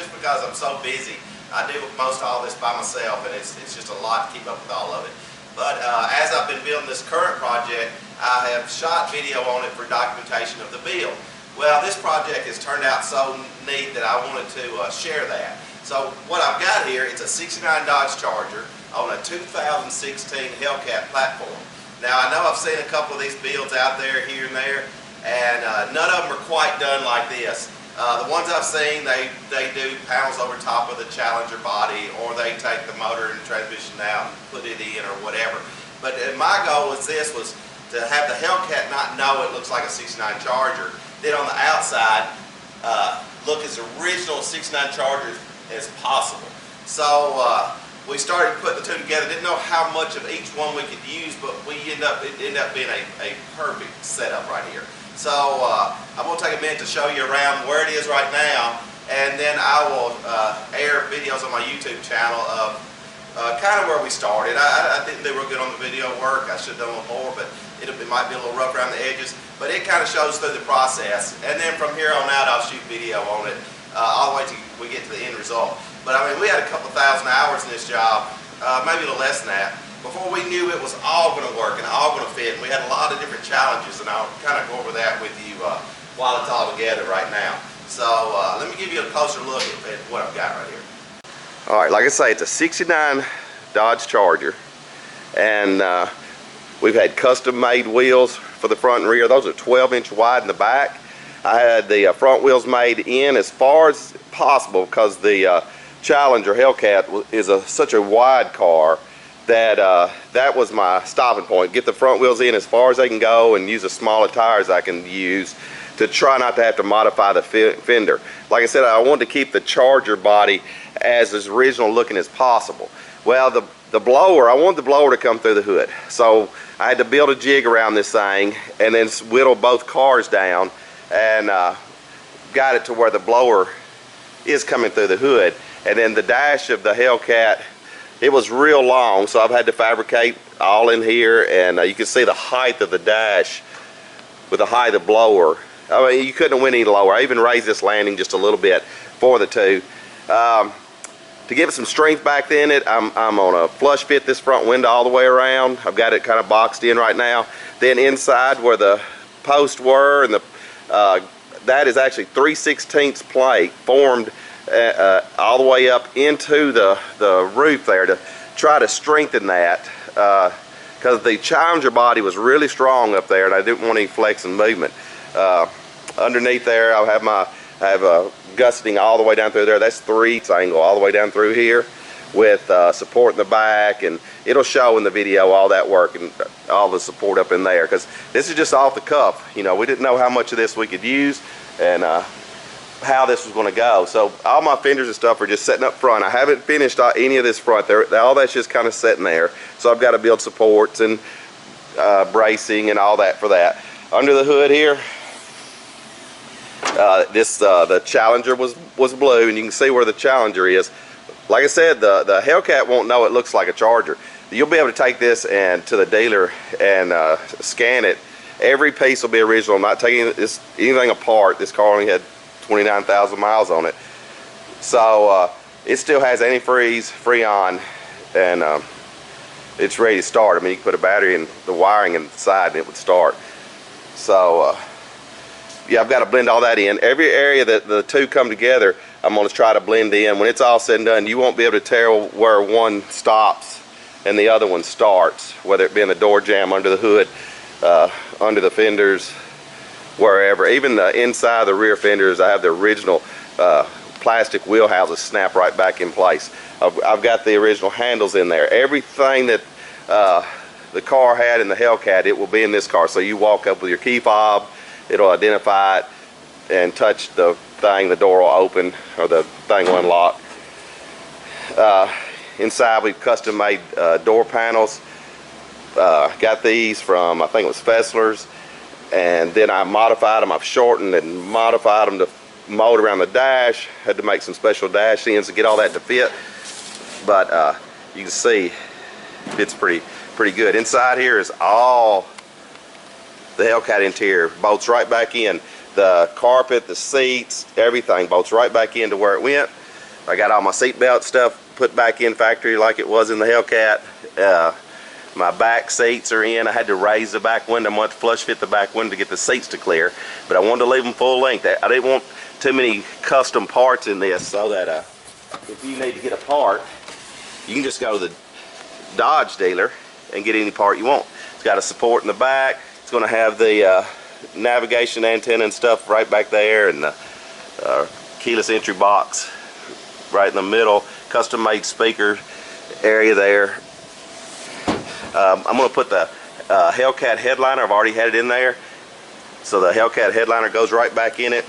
just because I'm so busy. I do most all this by myself, and it's just a lot to keep up with all of it. But as I've been building this current project, I have shot video on it for documentation of the build. Well, this project has turned out so neat that I wanted to share that. So what I've got here, it's a 69 Dodge Charger on a 2016 Hellcat platform. Now I know I've seen a couple of these builds out there here and there, and none of them are quite done like this. The ones I've seen, they do panels over top of the Challenger body, or they take the motor and transmission out and put it in or whatever. But my goal was to have the Hellcat not know it looks like a 69 Charger. Then on the outside, look as original 69 Charger as possible. So we started putting the two together. Didn't know how much of each one we could use, but it ended up being a perfect setup right here. So I'm going to take a minute to show you around where it is right now, and then I will air videos on my YouTube channel of kind of where we started. I didn't do real good on the video work. I should have done a little more, but it might be a little rough around the edges. But it kind of shows through the process, and then from here on out I'll shoot video on it all the way till we get to the end result. But I mean, we had a couple thousand hours in this job, maybe a little less than that, before we knew it was all going to work and all going to fit. And we had a lot of different challenges, and I'll kind of go over that with you while it's all together right now. So let me give you a closer look at what I've got right here. All right, like I say, it's a 69 Dodge Charger, and we've had custom made wheels for the front and rear. Those are 12-inch wide in the back. I had the front wheels made in as far as possible because the Challenger Hellcat is such a wide car that that was my stopping point. Get the front wheels in as far as they can go and use as small tires I can use to try not to have to modify the fender. Like I said, I wanted to keep the Charger body as original looking as possible. Well, the blower, I wanted the blower to come through the hood. So I had to build a jig around this thing and then whittle both cars down and got it to where the blower is coming through the hood. And then the dash of the Hellcat, it was real long, so I've had to fabricate all in here, and you can see the height of the dash with the height of the blower. I mean, you couldn't have went any lower. I even raised this landing just a little bit for the two. To give it some strength back in it, I'm on a flush fit this front window all the way around. I've got it kind of boxed in right now. Then inside where the posts were, and that is actually 3/16 plate formed all the way up into the roof there to try to strengthen that, because the Challenger body was really strong up there and I didn't want any flex and movement. Underneath there I have a gusseting all the way down through there. That's 3 angle all the way down through here with support in the back, and it'll show in the video all that work and all the support up in there, because this is just off the cuff. You know, we didn't know how much of this we could use and how this was going to go. So all my fenders and stuff are just sitting up front. I haven't finished any of this front there. All that's just kind of sitting there. So I've got to build supports and bracing and all that for that. Under the hood here, the Challenger was blue, and you can see where the Challenger is. Like I said, the Hellcat won't know it looks like a Charger. You'll be able to take this and to the dealer and scan it. Every piece will be original. I'm not taking anything apart. This car only had 29,000 miles on it, so it still has antifreeze, Freon, and it's ready to start. I mean, you can put a battery in the wiring inside and it would start. So yeah, I've got to blend all that in. Every area that the two come together, I'm going to try to blend in. When it's all said and done, you won't be able to tell where one stops and the other one starts, whether it be in the door jamb, under the hood, under the fenders, wherever. Even the inside of the rear fenders, I have the original plastic wheel houses snap right back in place. I've got the original handles in there. Everything that the car had in the Hellcat, it will be in this car. So you walk up with your key fob, it'll identify it and touch the thing, the door will open or the thing will unlock. Inside we've custom made door panels. Got these from, I think it was Fessler's, and then I modified them. I've shortened and modified them to mold around the dash. Had to make some special dash ends to get all that to fit, but you can see it fits pretty good. Inside here is all the Hellcat interior, bolts right back in. The carpet, the seats, everything bolts right back into where it went. I got all my seatbelt stuff put back in factory like it was in the Hellcat. My back seats are in. I had to raise the back window. I wanted to flush fit the back window to get the seats to clear, but I wanted to leave them full length. I didn't want too many custom parts in this, so that if you need to get a part, you can just go to the Dodge dealer and get any part you want. It's got a support in the back. It's going to have the navigation antenna and stuff right back there, and the keyless entry box right in the middle. Custom made speaker area there. I'm going to put the Hellcat headliner. I've already had it in there, so the Hellcat headliner goes right back in it.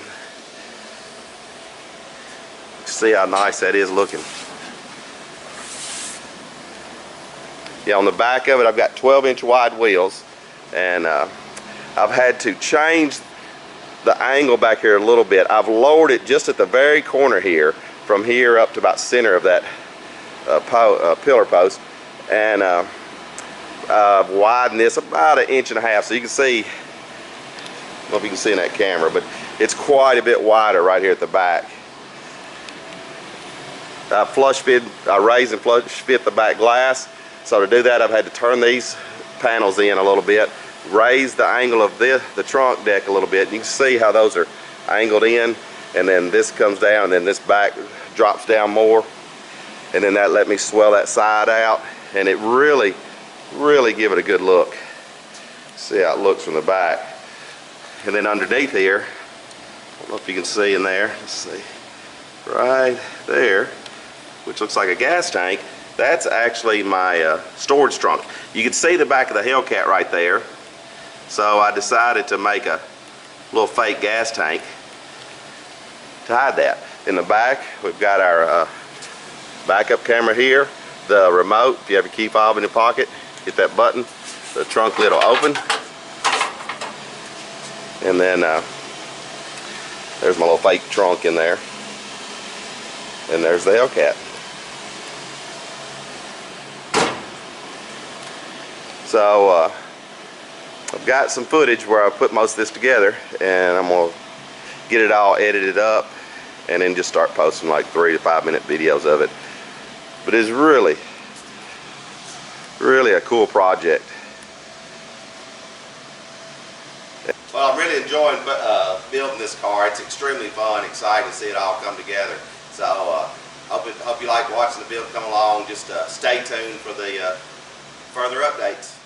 See how nice that is looking. Yeah, on the back of it I've got 12-inch wide wheels, and I've had to change the angle back here a little bit. I've lowered it just at the very corner here, from here up to about center of that pillar post, and I've widened this about 1.5 inches, so you can see, I don't know if you can see in that camera, but it's quite a bit wider right here at the back. I raised and flush fit the back glass. So to do that, I've had to turn these panels in a little bit, raise the angle of the trunk deck a little bit. You can see how those are angled in, and then this comes down, and then this back drops down more, and then that let me swell that side out, and it really give it a good look. See how it looks from the back. And then underneath here, I don't know if you can see in there, let's see, right there, which looks like a gas tank. That's actually my storage trunk. You can see the back of the Hellcat right there. So I decided to make a little fake gas tank to hide that. In the back, we've got our backup camera here, the remote. If you have your key fob in your pocket, hit that button, the trunk lid will open. And then there's my little fake trunk in there. And there's the Hellcat. So I've got some footage where I put most of this together, and I'm going to get it all edited up and then just start posting like 3 to 5 minute videos of it. But it's really a cool project. Well, I'm really enjoying building this car. It's extremely fun, exciting to see it all come together. So hope you like watching the build come along. Just stay tuned for the further updates.